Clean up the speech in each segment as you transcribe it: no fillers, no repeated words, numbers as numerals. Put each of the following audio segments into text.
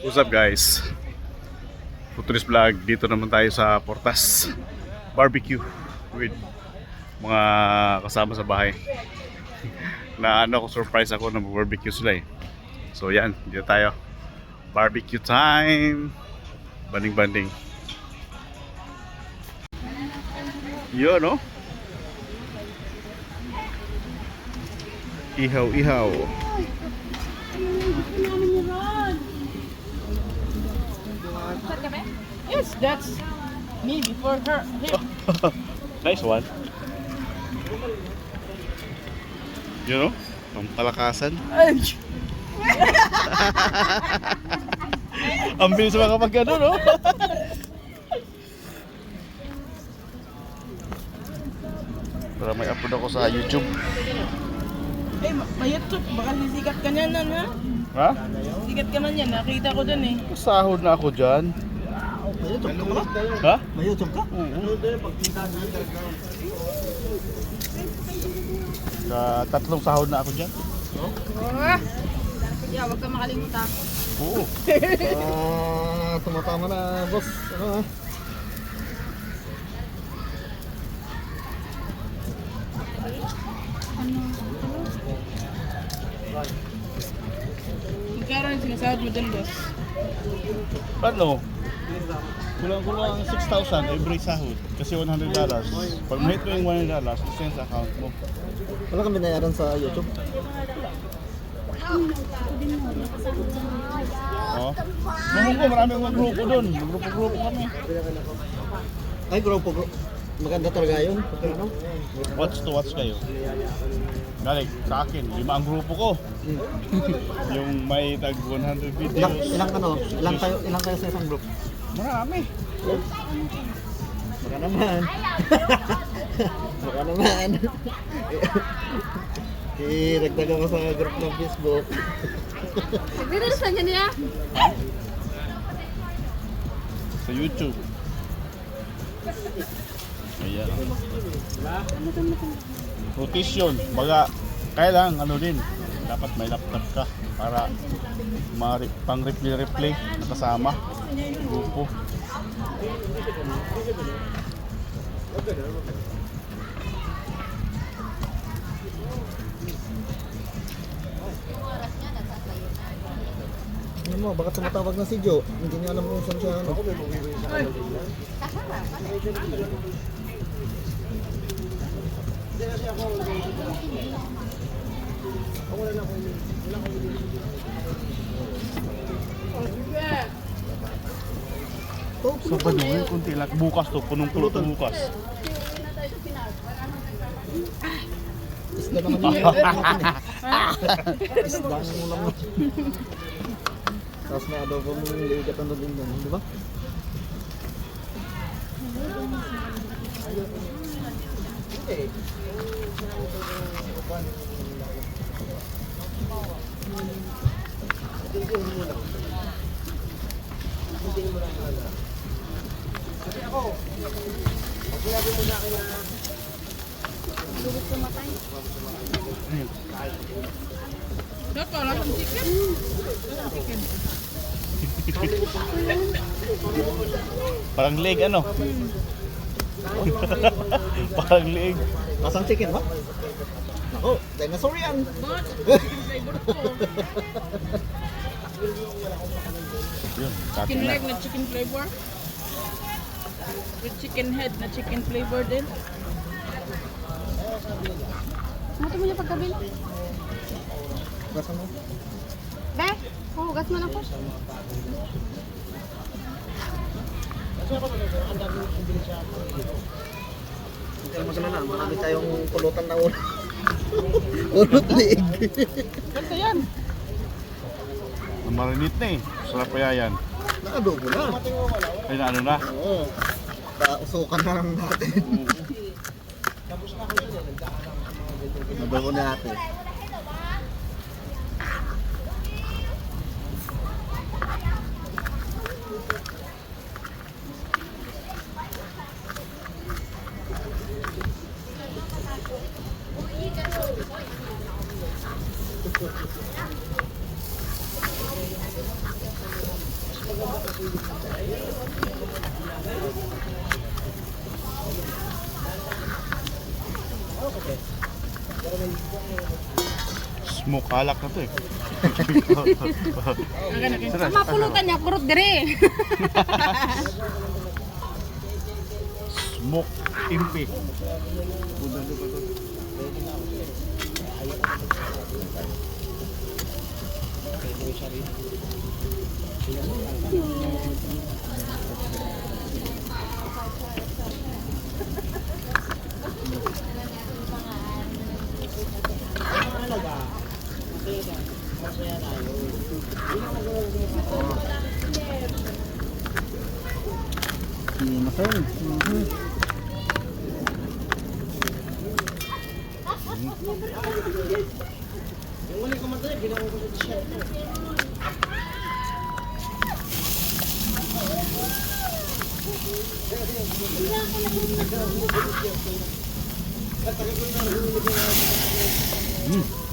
What's up guys? Futurist Vlog. Dito naman tayo sa Portas Barbecue with mga kasama sa bahay. Na ano ako, surprise ako na barbecue sila eh. So yan, dito tayo. Barbecue time. Banding-banding. Yun no? Ihaw-ihaw. Yes, that's me before her. Him. Nice one. You know, ang palakasan. Ay, Ang bilis makapag ano, no? Para may upload ako sa YouTube. ma-YouTube. Baka sisikat ka niyan, ha? Ha? Sikat ka man yan. Nakita ko dun eh. Sahod na ako dyan. May YouTube ka ba? Ha? May YouTube ka? Oo. Sa tatlong sahod na ako dyan. Yeah, wag ka makalimutan. Oo. Tumatama na, boss. Ano Magkano yung sinasahod mo dun, boss? Ano? Kulang-kulang 6,000 every sahod. Kasi $100. Pag mahit mo yung $100, gusto yun sa account mo. Wala kang binayaran sa YouTube? Oh. Nung ko, marami akong grupo doon. Grupo-grupo kami. Ay, grupo. Maganda talaga yun. Ano? Watch to watch kayo. Galing sa akin, 5 ang grupo ko. Yung may tag 100 videos. Ilang kayo sa isang group? Marami. Baka naman. Baka naman. Iragdagan ko sa group ng Facebook. Nagdadalasan niya niya? Sa YouTube. Ayan. Rotation. Baga, kailangan ano din. Dapat may laptop ka para pang-replay na kasama. Grupo. Ano mo, baka tumatawag na si Joe. Hindi niya alam kung saan siya. Ano? So ba naman, kunti lang. Bukas to, punong-pulo to bukas. Isda naman yung ulam natin eh. Isda ang ulam natin. Tapos may adobo mo yung ligat ang doon doon, di ba? Dapat wala kang chicken. Parang leg ano? Parang leg. Masang chicken ba? Ako, dinosaur yan. But, chicken flavor ko. Yun, Chicken cutting na. leg na chicken flavor. With chicken head na chicken flavor din. Ano mo yung pagkabil? Basta mo. Be, hugas mo na po. Hindi ka magalala, marami tayong pulutan na ulo. Ulot liig. Ganda yan. Ang marinate na eh. Sarap kaya yan. Naadobo na. Ay na ano na. Oo. Pausukan na lang natin. Adobo na natin. Smoke alak na to eh. Ang mapulutan niya, kurot dire. Smoke impi. Masarap.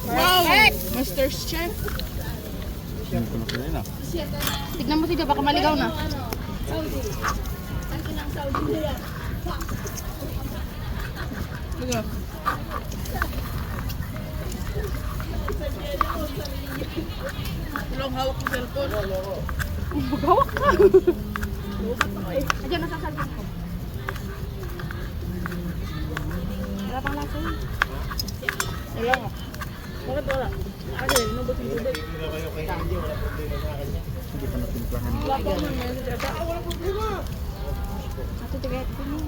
Wow! Master's Chef. Tignan mo siya, baka maligaw na. Diba? Walang hawak ng cellphone. Magawak ka. Ayan, nasasalpon ko. Wala pang lasa yun. Wala nga. Bakit wala? Kasi nubot yung tubig. Hindi pa natimplahan. Wala pa akong message ata. Ah, wala problema. Ato tigay ko mo.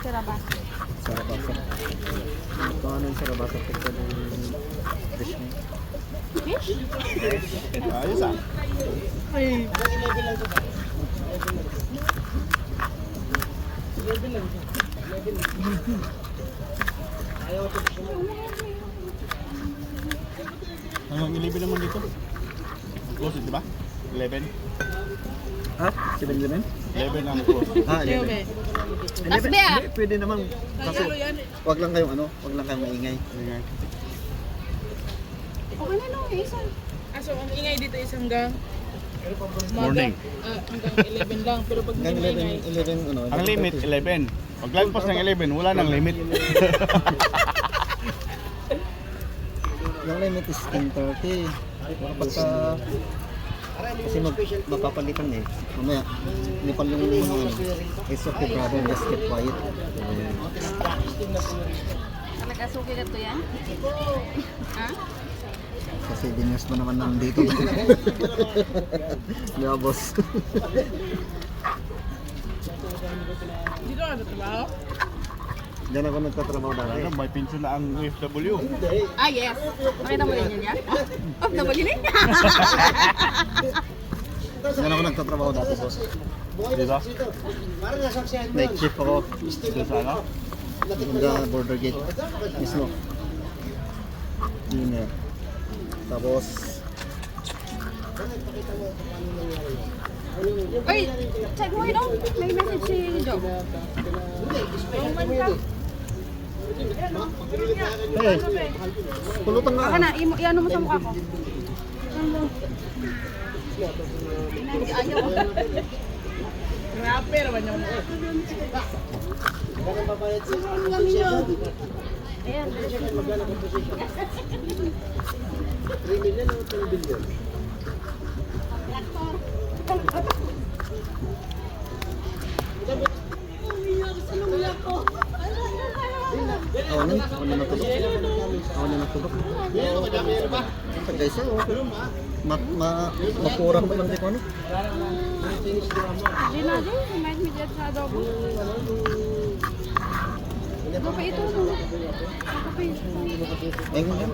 Saraba. Sarabasa. Ito ano yung sarabasa pagka ng fish mo. Fish? Ayos ah. Ay. Hanggang 11 naman dito. Close di ba? 11. Ha? 7-Eleven? 11 ang close. Ah, Leo, 11. be. Hindi, Tasbih, ah. pwede naman. Kasi Tagalo yan. wag lang kayong wag lang kayong maingay. Okay na no, isa. Ah, so ang ingay dito is hanggang Morning. hanggang 11 lang. Pero pag hindi Hanggang maingay, 11 Ang limit 11. Pag lagpas ng 11, wala nang limit. Yung limit is 10:30. Pagka kasi mapapalitan eh. Mamaya, nipal yung it's okay brother, just keep quiet. Talaga suki ka to yan? Ha? Kasi dinews mo naman nandito. Di ba boss? dito ka nagtatrabaho? Diyan ako nagtatrabaho dati. Ano, may pension na ang OFW. Ah, yes. Makita mo din yan yan? Oh, nabagiling? Diyan ako nagtatrabaho dati boss. Dito? Night shift ako. Dito sa ano? Hangga border gate. Mismo. Dinner. Tapos, Ay, check mo yun, oh. May message si Joe. hey, pulutan nga. Baka na, i-ano mo sa mukha ko. Ayaw. Rapper naman yung Ayan. Awan na natulog. Awan na natulog. Sa guys, mapurang pa lang di ko ano. Di na, di. May medyo sa adobo. Ano pa ito, no? Ano pa ito? Ayun yan.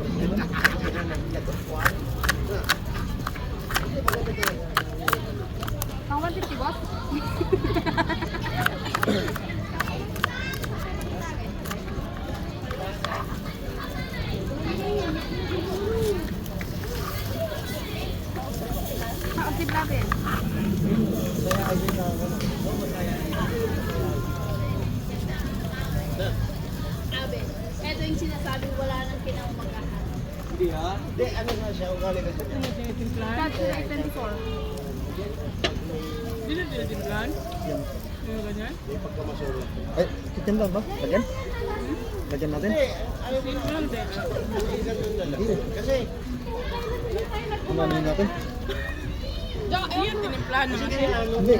Pang 150, boss? Ang natin. Ito yung sinasabi wala nang kinamagahan. Hindi ha? Hindi, ano nga siya? Ugali ka siya. Cut to 824. sa dinlan? Yan. Yung ganyan? Ay, kitchen lang ba? Lagyan? Lagyan natin? Sino lang din? Hindi. Kasi... Kumanin natin? Yan, tinimplahan naman siya. Hindi.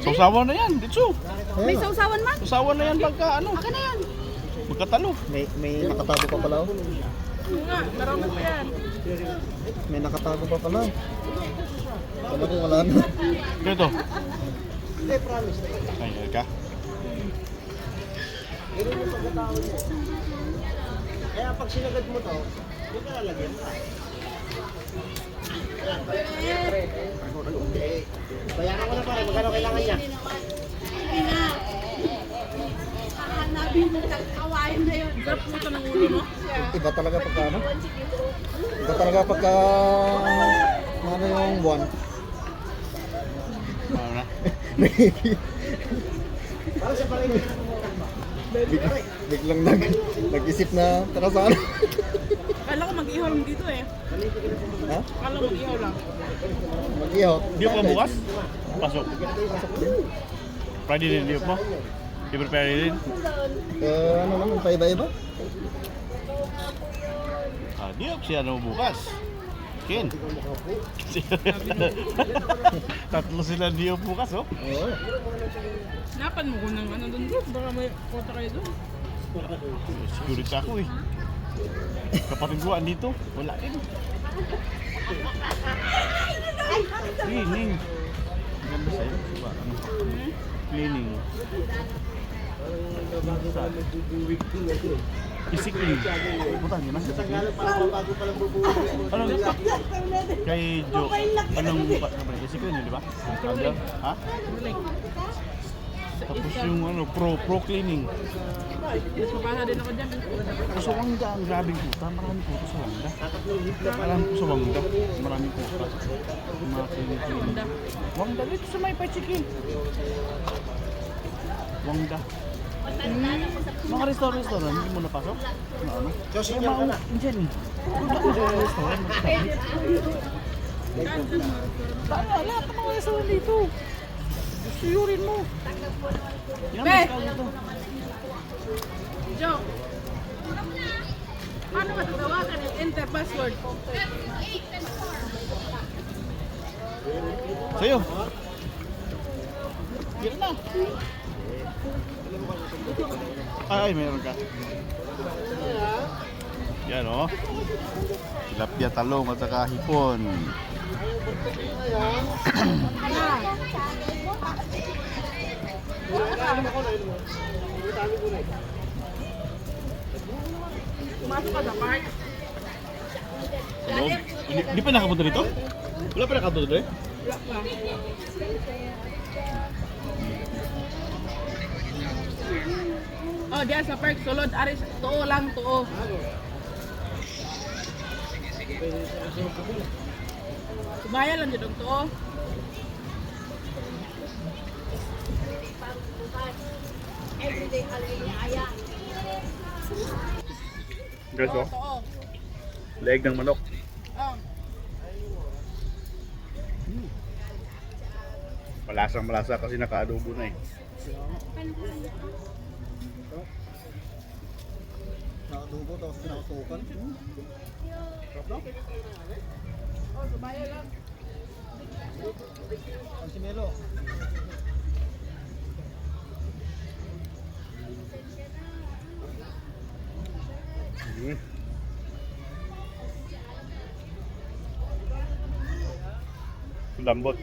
Sausawan na yan, Ditsu. May Ayan na. sausawan man? Sausawan na yan pagka ano. Akin na yan. Magkatalo. May nakatago pa pala. Oh. Oo nga, marami pa yan. May nakatago pa pala. Wala ko wala na. Ganito. Ay, ka. Kaya pag sinagad mo to, hindi ka lalagyan. Bayaran ko na pare, magkano kailangan niya? Hahanapin mo kawain na yun. Sarap puto ng ulo mo. Iba talaga pagka ano? Iba talaga pagka ano yung buwan. Ano na? Biglang nag-isip na tara sa ano. Kala ko mag-ihaw lang dito eh. Ha? Kala ko mag-ihaw lang. Mag-ihaw. Di pa bukas? Pasok. Friday din, di pa? Di prepare din? Ano naman, paiba-iba? Ah, di siya ano bukas. Ken. Tatlo sila di bukas, oh. Oo. Napan mo ko ng ano doon bro. Baka may kota kayo doon. Security ako eh. Kapatid ko andito, wala din. Cleaning. Ganda sa'yo. Diba? Ano? Cleaning. Isikling. Putan yun na. Isikling. Anong kay Jo? Anong isikling yun, di ba? Ha? Tapos yung ano, pro cleaning. Mas mabasa din ako dyan. Sa Wangda, ang grabing puta. Maraming puta sa Wangda. Alam ko sa Wangda. Maraming puta. Yung mga cleaning. Wangda, dito sa may chicken. Wangda. Mga restaurant, hindi mo napasok? Na ano? Kasi nga ako. Diyan eh. Punta ko sa restaurant. Lahat ng mga restaurant dito. Suyurin mo. Yan, Be! mas kaya dito. Joe! Paano ka tatawagan yung enter password? Sa'yo. Yan na. Ay, mayroon ka. Yan o. Tilapia, talong at saka hipon. Pumasok ka sa park. Ano? Hindi pa nakapunta dito? Wala pa nakapunta dito eh? Wala pa. Oh, diyan sa park, sulod, aris, tuo lang, tuo. Subaya lang dito, tuo. Everyday alay niya aya. Guys, oh. Tuo. Leeg ng manok. Oh. Malasang malasa kasi naka-adobo na eh. Nakadugo tapos pinakatukan. Oh, subaya lang. Ang simelo. Lambot.